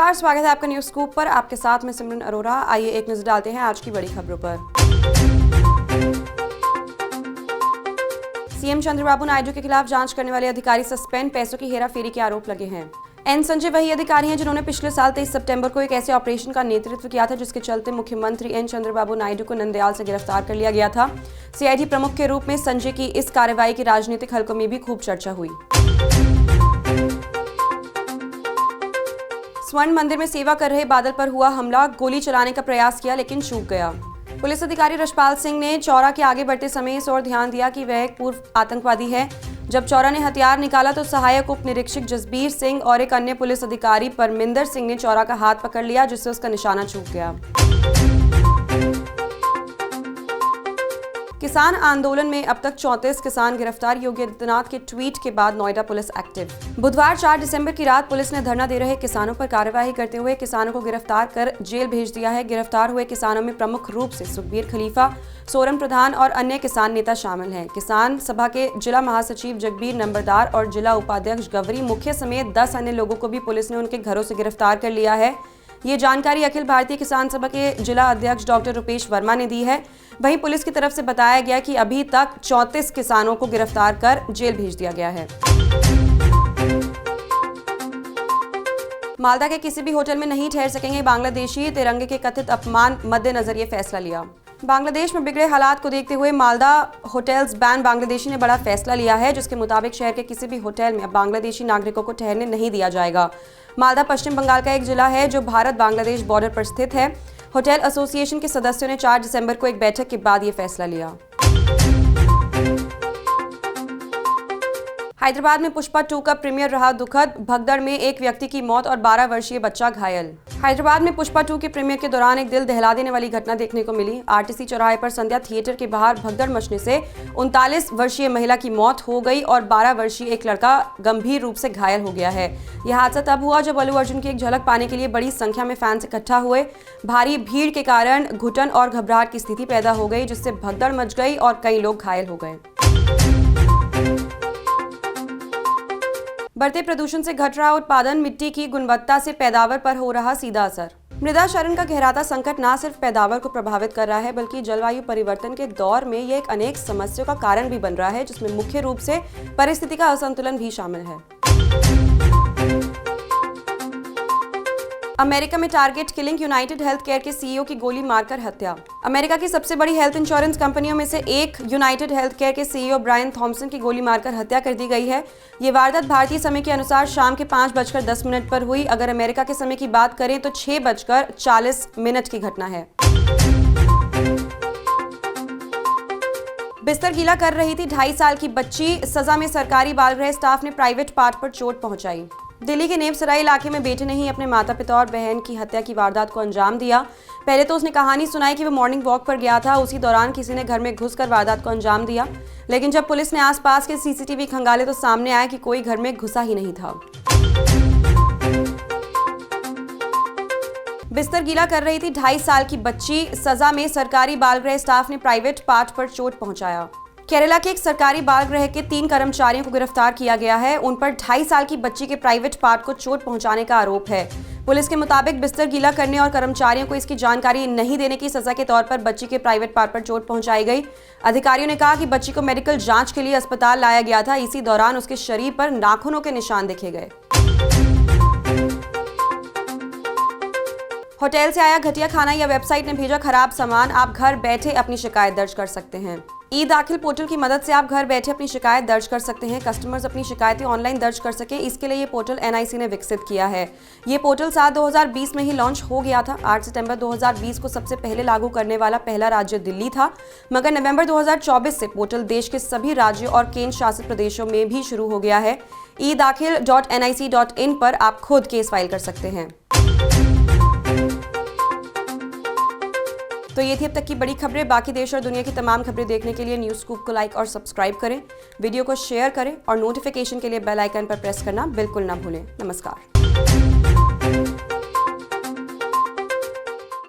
नमस्कार, स्वागत है आपका न्यूज स्कूप पर। आपके साथ में सिमरन अरोरा। आइए एक नजर डालते हैं आज की बड़ी खबरों पर। सीएम चंद्रबाबू नायडू के खिलाफ जांच करने वाले अधिकारी सस्पेंड, पैसों की हेराफेरी के आरोप लगे हैं। एन संजय वही अधिकारी हैं जिन्होंने पिछले साल 23 सितंबर को एक ऐसे ऑपरेशन का नेतृत्व किया था जिसके चलते मुख्यमंत्री एन चंद्रबाबू नायडू को नंदयाल से गिरफ्तार कर लिया गया था। सीआईडी प्रमुख के रूप में संजय की इस कार्रवाई की राजनीतिक हलकों में भी खूब चर्चा हुई। स्वर्ण मंदिर में सेवा कर रहे बादल पर हुआ हमला, गोली चलाने का प्रयास किया लेकिन चूक गया। पुलिस अधिकारी रशपाल सिंह ने चौरा के आगे बढ़ते समय इस ओर ध्यान दिया कि वह एक पूर्व आतंकवादी है। जब चौरा ने हथियार निकाला तो सहायक उप निरीक्षक जसबीर सिंह और एक अन्य पुलिस अधिकारी परमिंदर सिंह ने चौरा का हाथ पकड़ लिया, जिससे उसका निशाना चूक गया। किसान आंदोलन में अब तक 34 किसान गिरफ्तार, योगी आदित्यनाथ के ट्वीट के बाद नोएडा पुलिस एक्टिव। बुधवार 4 दिसंबर की रात पुलिस ने धरना दे रहे किसानों पर कार्यवाही करते हुए किसानों को गिरफ्तार कर जेल भेज दिया है। गिरफ्तार हुए किसानों में प्रमुख रूप से सुखबीर खलीफा, सोरम प्रधान और अन्य किसान नेता शामिल हैं। किसान सभा के जिला महासचिव जगबीर नंबरदार और जिला उपाध्यक्ष गवरी मुखिया समेत 10 अन्य लोगों को भी पुलिस ने उनके घरों से गिरफ्तार कर लिया है। ये जानकारी अखिल भारतीय किसान सभा के जिला अध्यक्ष डॉक्टर रुपेश वर्मा ने दी है। वहीं पुलिस की तरफ से बताया गया कि अभी तक 34 किसानों को गिरफ्तार कर जेल भेज दिया गया है। मालदा के किसी भी होटल में नहीं ठहर सकेंगे बांग्लादेशी, तिरंगे के कथित अपमान मद्देनजर ये फैसला लिया। बांग्लादेश में बिगड़े हालात को देखते हुए मालदा होटल्स बैन बांग्लादेशी ने बड़ा फैसला लिया है, जिसके मुताबिक शहर के किसी भी होटल में अब बांग्लादेशी नागरिकों को ठहरने नहीं दिया जाएगा। मालदा पश्चिम बंगाल का एक जिला है जो भारत बांग्लादेश बॉर्डर पर स्थित है। होटल एसोसिएशन के सदस्यों ने 4 दिसंबर को एक बैठक के बाद ये फैसला लिया। हैदराबाद में पुष्पा 2 का प्रीमियर रहा दुखद, भगदड़ में एक व्यक्ति की मौत और 12 वर्षीय बच्चा घायल। हैदराबाद में पुष्पा 2 के प्रीमियर के दौरान एक दिल दहला देने वाली घटना देखने को मिली। आरटीसी चौराहे पर संध्या थिएटर के बाहर भगदड़ मचने से 39 वर्षीय महिला की मौत हो गई और 12 वर्षीय एक लड़का गंभीर रूप से घायल हो गया है। यह हादसा तब हुआ जब अल्लू अर्जुन की एक झलक पाने के लिए बड़ी संख्या में फैंस इकट्ठा हुए। भारी भीड़ के कारण घुटन और घबराहट की स्थिति पैदा हो गई, जिससे भगदड़ मच गई और कई लोग घायल हो गए। बढ़ते प्रदूषण से घट रहा उत्पादन, मिट्टी की गुणवत्ता से पैदावार पर हो रहा सीधा असर। मृदा क्षरण का गहराता संकट न सिर्फ पैदावार को प्रभावित कर रहा है, बल्कि जलवायु परिवर्तन के दौर में यह एक अनेक समस्याओं का कारण भी बन रहा है, जिसमें मुख्य रूप से परिस्थिति का असंतुलन भी शामिल है। अमेरिका में target killing, United health care के सीईओ की गोली मारकर हत्या। अमेरिका की सबसे बड़ी हेल्थ इंश्योरेंस कंपनियों में से एक यूनाइटेड हेल्थ केयर के सीईओ ब्रायन थॉमसन की गोली मारकर हत्या कर दी गई है। ये वारदात भारतीय समय के अनुसार शाम के 5:10 पर हुई। अगर अमेरिका के समय की बात करें तो 6:40 की घटना है। बिस्तर गीला कर रही थी 2.5 साल की बच्ची, सजा में सरकारी बाल गृह स्टाफ ने प्राइवेट पार्ट पर चोट पहुंचाई। दिल्ली के नेपसराई इलाके में बेटे ने ही अपने माता पिता और बहन की हत्या की वारदात को अंजाम दिया। पहले तो उसने कहानी सुनाई कि वो मॉर्निंग वॉक पर गया था, उसी दौरान किसी ने घर में घुसकर वारदात को अंजाम दिया। लेकिन जब पुलिस ने आसपास के सीसीटीवी खंगाले तो सामने आया कि कोई घर में घुसा ही नहीं था। बिस्तर गीला कर रही थी 2.5 साल की बच्ची, सजा में सरकारी बाल गृह स्टाफ ने प्राइवेट पार्ट पर चोट पहुंचाया। केरला के एक सरकारी बाल गृह के 3 कर्मचारियों को गिरफ्तार किया गया है। उन पर 2.5 साल की बच्ची के प्राइवेट पार्ट को चोट पहुंचाने का आरोप है। पुलिस के मुताबिक बिस्तर गीला करने और कर्मचारियों को इसकी जानकारी नहीं देने की सजा के तौर पर बच्ची के प्राइवेट पार्ट पर चोट पहुंचाई गई। अधिकारियों ने कहा कि बच्ची को मेडिकल जांच के लिए अस्पताल लाया गया था। इसी दौरान उसके शरीर पर नाखूनों के निशान देखे गए। होटल से आया घटिया खाना या वेबसाइट ने भेजा खराब सामान, आप घर बैठे अपनी शिकायत दर्ज कर सकते हैं। ई दाखिल पोर्टल की मदद से आप घर बैठे अपनी शिकायत दर्ज कर सकते हैं। कस्टमर्स अपनी शिकायतें ऑनलाइन दर्ज कर सके, इसके लिए ये पोर्टल एनआईसी ने विकसित किया है। ये पोर्टल साल 2020 में ही लॉन्च हो गया था। 8 सितंबर 2020 को सबसे पहले लागू करने वाला पहला राज्य दिल्ली था, मगर नवंबर 2024 से पोर्टल देश के सभी राज्यों और केंद्र शासित प्रदेशों में भी शुरू हो गया है। edakhil.nic.in पर आप खुद केस फाइल कर सकते हैं। तो ये थी अब तक की बड़ी खबरें। बाकी देश और दुनिया की तमाम खबरें देखने के लिए न्यूज़ स्कूप को लाइक और सब्सक्राइब करें, वीडियो को शेयर करें और नोटिफिकेशन के लिए बेल आइकन पर प्रेस करना बिल्कुल ना भूलें। नमस्कार।